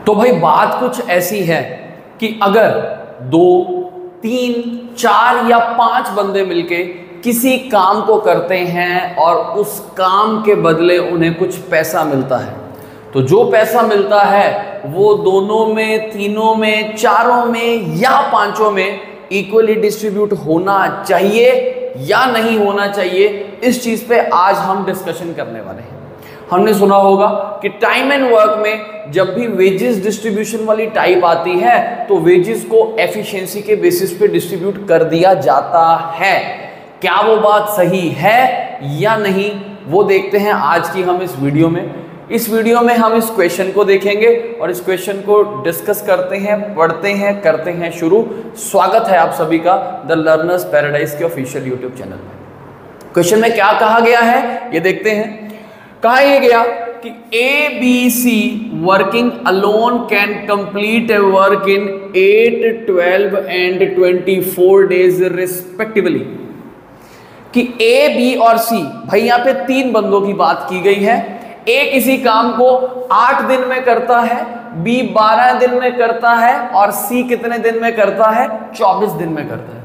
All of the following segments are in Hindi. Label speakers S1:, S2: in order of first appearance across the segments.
S1: तो भाई बात कुछ ऐसी है कि अगर 2, 3, 4 या 5 बंदे मिलके किसी काम को करते हैं और उस काम के बदले उन्हें कुछ पैसा मिलता है, तो जो पैसा मिलता है वो दोनों में, तीनों में, चारों में या पांचों में इक्वली डिस्ट्रीब्यूट होना चाहिए या नहीं होना चाहिए, इस चीज पे आज हम डिस्कशन करने वाले हैं। हमने सुना होगा कि टाइम एंड वर्क में जब भी वेजेस डिस्ट्रीब्यूशन वाली टाइप आती है तो वेजेस को एफिशिएंसी के बेसिस पे डिस्ट्रीब्यूट कर दिया जाता है। क्या वो बात सही है या नहीं, वो देखते हैं आज की हम इस वीडियो में। इस वीडियो में हम इस क्वेश्चन को देखेंगे और इस क्वेश्चन को डिस्कस करते हैं, पढ़ते हैं, करते हैं शुरू। स्वागत है आप सभी का द लर्नर्स पैराडाइज के ऑफिशियल यूट्यूब चैनल में। क्वेश्चन में क्या कहा गया है ये देखते हैं। कहा यह गया कि A B C working alone can complete a work in 8, 12 and 24 days respectively. कि ए, बी और सी, भाई यहां पे 3 बंदों की बात की गई है। ए किसी काम को 8 दिन में करता है, बी 12 दिन में करता है और सी कितने दिन में करता है? 24 दिन में करता है।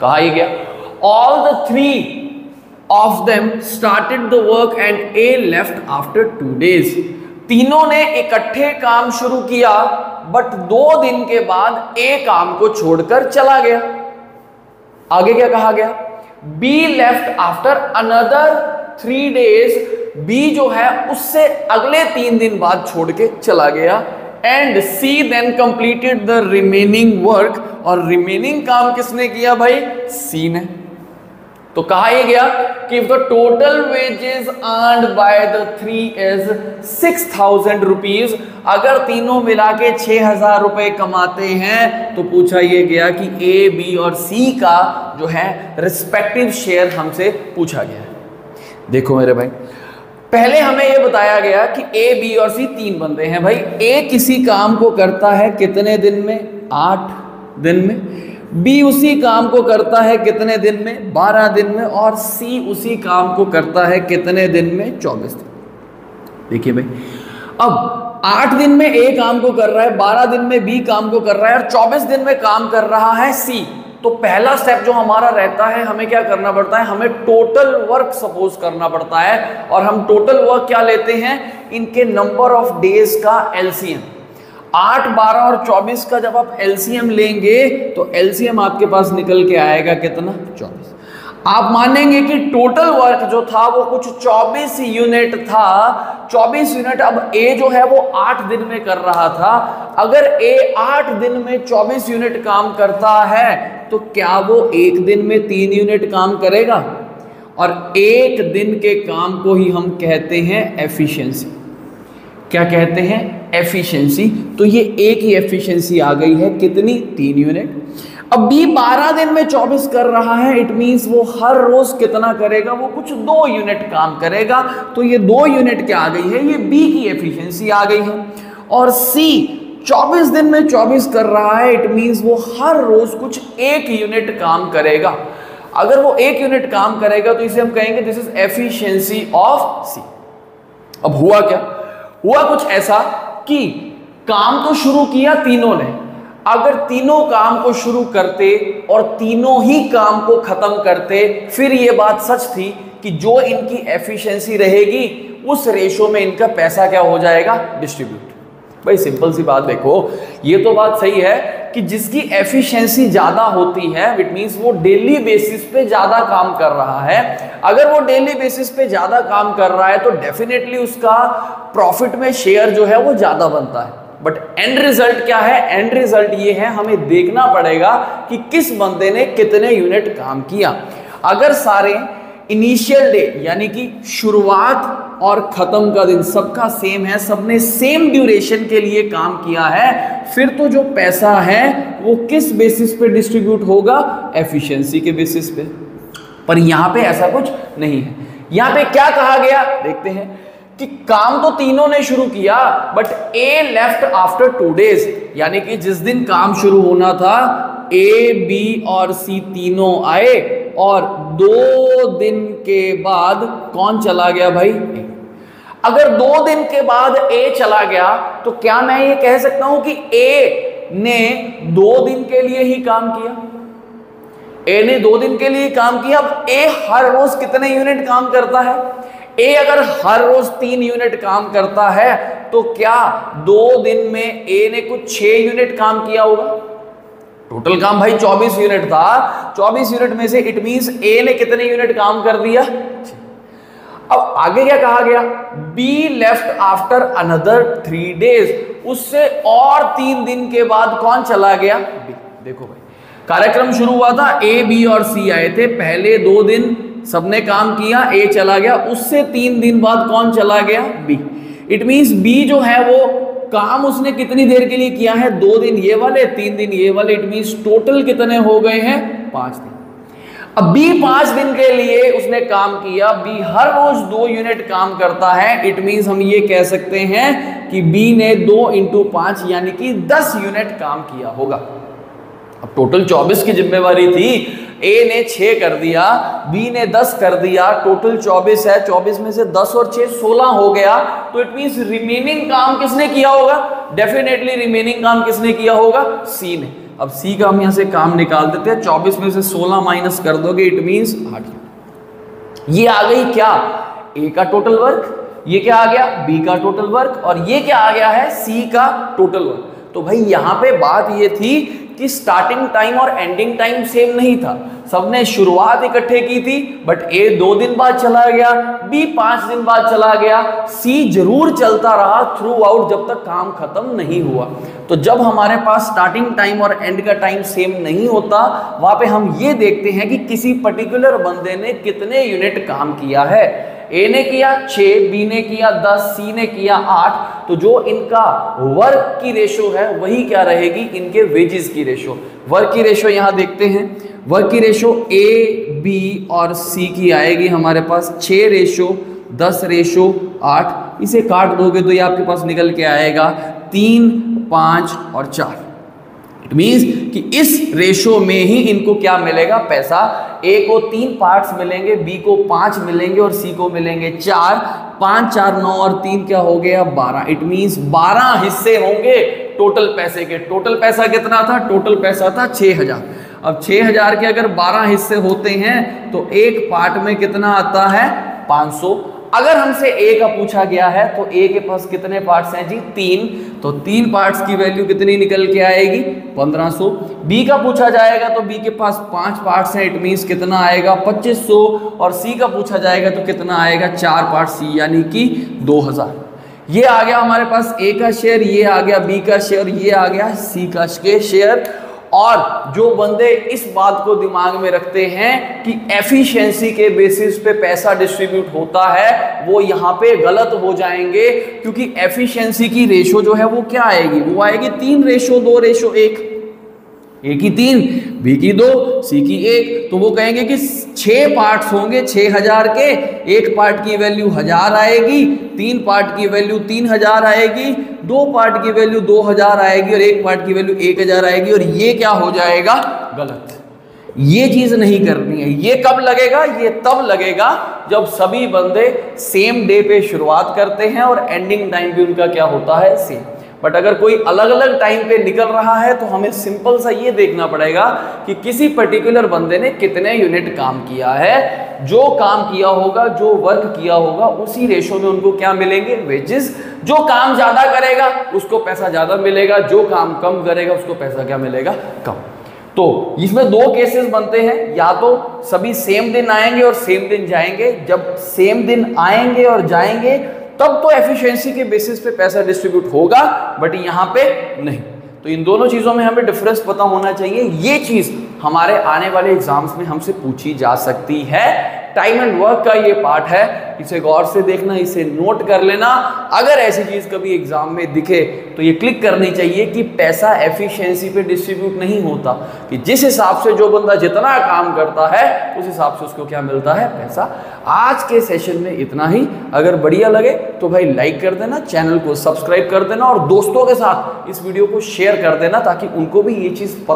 S1: कहा यह गया all the 3 of them started the work and A left after 2 days। तीनों ने इकट्ठे काम शुरू किया बट 2 दिन के बाद A काम को छोड़कर चला गया। आगे क्या कहा गया? B left after another 3 days। B जो है उससे अगले 3 दिन बाद छोड़ के चला गया। And C then completed the remaining work। और रिमेनिंग काम किसने किया भाई? C ने। तो कहा यह गया कि if the total wages earned by the 3 is 6,000 rupees, अगर तीनों मिला के 6,000 रुपए कमाते हैं तो पूछा यह गया कि ए, बी और सी का जो है रिस्पेक्टिव शेयर हमसे पूछा गया है। देखो मेरे भाई, पहले हमें यह बताया गया कि ए, बी और सी 3 बंदे हैं। भाई ए किसी काम को करता है कितने दिन में? 8 दिन में। बी उसी काम को करता है कितने दिन में? 12 दिन में। और सी उसी काम को करता है कितने दिन में? 24 दिन। देखिए भाई, अब 8 दिन में ए काम को कर रहा है, 12 दिन में बी काम को कर रहा है और 24 दिन में काम कर रहा है सी। तो पहला स्टेप जो हमारा रहता है, हमें क्या करना पड़ता है? हमें टोटल वर्क सपोज करना पड़ता है। और हम टोटल वर्क क्या लेते हैं? इनके नंबर ऑफ डेज का एलसीएम। 8, 12 और 24 का जब आप एलसीएम लेंगे तो एलसीएम आपके पास निकल के आएगा कितना? 24। आप मानेंगे कि टोटल वर्क जो था वो कुछ 24 यूनिट था। 24 यूनिट। अब ए जो है वो 8 दिन में कर रहा था। अगर ए 8 दिन में 24 यूनिट काम करता है तो क्या वो 1 दिन में 3 यूनिट काम करेगा? और 1 दिन के काम को ही हम कहते हैं एफिशिएंसी। क्या कहते हैं? एफिशिएंसी। तो ये एक ही एफिशिएंसी आ गई है कितनी? 3 यूनिट। अब बी 12 दिन में 24 कर रहा है, इट मींस वो हर रोज कितना करेगा? वो कुछ 2 यूनिट काम करेगा। तो ये 2 यूनिट क्या आ गई है? ये बी की एफिशिएंसी आ गई है। और सी 24 दिन में 24 कर रहा है, इट मींस वो हर रोज कुछ 1 यूनिट काम करेगा। अगर वो 1 यूनिट काम करेगा तो इसे हम कहेंगे दिस इज एफिशिएंसी ऑफ सी। अब हुआ क्या? हुआ कुछ ऐसा कि काम तो शुरू किया तीनों ने। अगर तीनों काम को शुरू करते और तीनों ही काम को खत्म करते, फिर यह बात सच थी कि जो इनकी एफिशिएंसी रहेगी उस रेशो में इनका पैसा क्या हो जाएगा? डिस्ट्रीब्यूट। भाई सिंपल सी बात देखो, ये तो बात सही है कि जिसकी एफिशिएंसी ज्यादा होती है इट मींस वो डेली बेसिस पे ज्यादा काम कर रहा है। अगर वो डेली बेसिस पे ज्यादा काम कर रहा है तो डेफिनेटली उसका प्रॉफिट में शेयर जो है वो ज्यादा बनता है। बट एंड रिजल्ट क्या है? एंड रिजल्ट ये है, हमें देखना पड़ेगा कि किस बंदे ने कितने यूनिट काम किया। अगर सारे इनिशियल डे यानी कि शुरुआत और खत्म का दिन सबका सेम है, सबने सेम ड्यूरेशन के लिए काम किया है, फिर तो जो पैसा है वो किस बेसिस पे डिस्ट्रीब्यूट होगा? एफिशिएंसी के बेसिस पे। पर यहां पे ऐसा कुछ नहीं है। यहां पे क्या कहा गया देखते हैं कि काम तो तीनों ने शुरू किया but A left after 2 days, यानी कि जिस दिन काम शुरू होना था ए, बी और सी तीनों आए और 2 दिन के बाद कौन चला गया भाई? अगर 2 दिन के बाद ए चला गया तो क्या मैं ये कह सकता हूं कि ए ने 2 दिन के लिए ही काम किया? ए ने 2 दिन के लिए काम किया। अब ए हर रोज कितने यूनिट काम करता है? ए अगर हर रोज 3 यूनिट काम करता है तो क्या 2 दिन में ए ने कुछ 6 यूनिट काम किया होगा? टोटल काम भाई 24 यूनिट था, 24 यूनिट में से इट मींस ए ने कितने यूनिट काम कर दिया? अब आगे क्या कहा गया? Be left after another 3 days, उससे और 3 दिन के बाद कौन चला गया? बी। देखो भाई कार्यक्रम शुरू हुआ था, ए बी और सी आए थे, पहले 2 दिन सबने काम किया, ए चला गया, उससे 3 दिन बाद कौन चला गया? बी। इट मींस बी जो है वो काम उसने कितनी देर के लिए किया है? 2 दिन ये वाले, 3 दिन ये वाले, इट मींस टोटल कितने हो गए हैं? 5 दिन। अब बी 5 दिन के लिए उसने काम किया, बी हर रोज 2 यूनिट काम करता है, इट मींस हम ये कह सकते हैं कि बी ने 2 × 5 यानी कि 10 यूनिट काम किया होगा। अब टोटल 24 की जिम्मेवारी थी, ए ने 6 कर दिया, बी ने 10 कर दिया, टोटल 24 है, 24 में से 10 और 6 16 हो गया, तो इट मींस रिमेनिंग काम किसने किया होगा? डेफिनेटली रिमेनिंग काम किसने किया होगा? सी ने। अब सी का हम यहां से काम निकाल देते हैं, 24 में से 16 माइनस कर दोगे, इट मींस 8। ये आ गई क्या? ए का टोटल वर्क, ये क्या आ गया? बी का टोटल वर्क, और ये क्या आ गया है? सी का टोटल वर्क। तो भाई यहां पे बात ये थी कि स्टार्टिंग टाइम और एंडिंग टाइम सेम नहीं था, सबने शुरुआत इकट्ठे की थी, बट ए 2 दिन बाद चला गया, बी 5 दिन बाद चला गया, सी जरूर चलता रहा थ्रू आउट जब तक काम खत्म नहीं हुआ। तो जब हमारे पास स्टार्टिंग टाइम और एंड का टाइम सेम नहीं होता, वहां पे हम ये देखते हैं कि किसी पर्टिकुलर बंदे ने कितने यूनिट काम किया है। ए ने किया 6, बी ने किया 10, सी ने किया 8, तो जो इनका वर्क की रेशो है वही क्या रहेगी? इनके वेजेस की रेशो। वर्क की रेशो यहां देखते हैं, वर्क की रेशो ए बी और सी की आएगी हमारे पास 6:10:8। इसे काट दोगे तो ये आपके पास निकल के आएगा 3, 5 और 4। इट मींस कि इस रेशो में ही इनको क्या मिलेगा? पैसा। ए को 3 पार्ट्स मिलेंगे, बी को 5 मिलेंगे और सी को मिलेंगे 4। 5, 4, 9 और 3 क्या हो गया? 12। इट मींस 12 हिस्से होंगे टोटल पैसे के। टोटल पैसा कितना था? टोटल पैसा था 6000। अब 6000 के अगर 12 हिस्से होते हैं तो एक पार्ट में कितना आता है? 500। अगर हमसे ए का पूछा गया है तो ए के पास कितने पार्ट्स हैं जी? 3, तो 3 पार्ट्स की वैल्यू कितनी निकल के आएगी? 1500। बी का पूछा जाएगा तो बी के पास 5 पार्ट्स हैं, इट मींस कितना आएगा? 2500। और सी का पूछा जाएगा तो कितना आएगा? 4 पार्ट्स, सी यानी कि 2000। ये आ गया हमारे पास ए का शेयर, ये आ गया बी का शेयर, ये आ गया सी का शेयर। और जो बंदे इस बात को दिमाग में रखते हैं कि एफिशिएंसी के बेसिस पे पैसा डिस्ट्रीब्यूट होता है, वो यहाँ पे गलत हो जाएंगे, क्योंकि एफिशिएंसी की रेशो जो है वो क्या आएगी? वो आएगी 3:2:1। ए की 3, बी की 2, सी की 1। तो वो कहेंगे कि 6 पार्ट्स होंगे 6000 के, एक पार्ट की वैल्यू 1000 आएगी, 3 पार्ट की वैल्यू 3000 आएगी, 2 पार्ट की वैल्यू 2000 आएगी और एक पार्ट की वैल्यू 1000 आएगी। और ये क्या हो जाएगा? गलत। ये चीज नहीं करनी है। ये कब लगेगा? ये तब लगेगा जब सभी बंदे सेम डे पे शुरुआत करते हैं और एंडिंग टाइम भी उनका क्या होता है? सेम। बट अगर कोई अलग अलग टाइम पे निकल रहा है तो हमें सिंपल सा ये देखना पड़ेगा कि किसी पर्टिकुलर बंदे ने कितने यूनिट काम किया है। जो काम किया होगा, जो वर्क किया होगा, उसी रेशो में उनको क्या मिलेंगे? वेजेस। जो काम ज्यादा करेगा उसको पैसा ज्यादा मिलेगा, जो काम कम करेगा उसको पैसा क्या मिलेगा? कम। तो इसमें 2 केसेस बनते हैं, या तो सभी सेम दिन आएंगे और सेम दिन जाएंगे। जब सेम दिन आएंगे और जाएंगे तब तो एफिशिएंसी के बेसिस पे पैसा डिस्ट्रीब्यूट होगा, बट यहाँ पे नहीं। तो इन दोनों चीजों में हमें डिफरेंस पता होना चाहिए। ये चीज हमारे आने वाले एग्जाम्स में हमसे पूछी जा सकती है। टाइम एंड वर्क का ये पार्ट है, इसे गौर से देखना, इसे नोट कर लेना। अगर ऐसी चीज कभी एग्जाम में दिखे तो ये क्लिक करनी चाहिए कि पैसा एफिशिएंसी पे डिस्ट्रीब्यूट नहीं होता, कि जिस हिसाब से जो बंदा जितना काम करता है उस हिसाब से उसको क्या मिलता है? पैसा। आज के सेशन में इतना ही। अगर बढ़िया लगे तो भाई लाइक कर देना, चैनल को सब्सक्राइब कर देना और दोस्तों के साथ इस वीडियो को शेयर कर देना, ताकि उनको भी ये चीज पता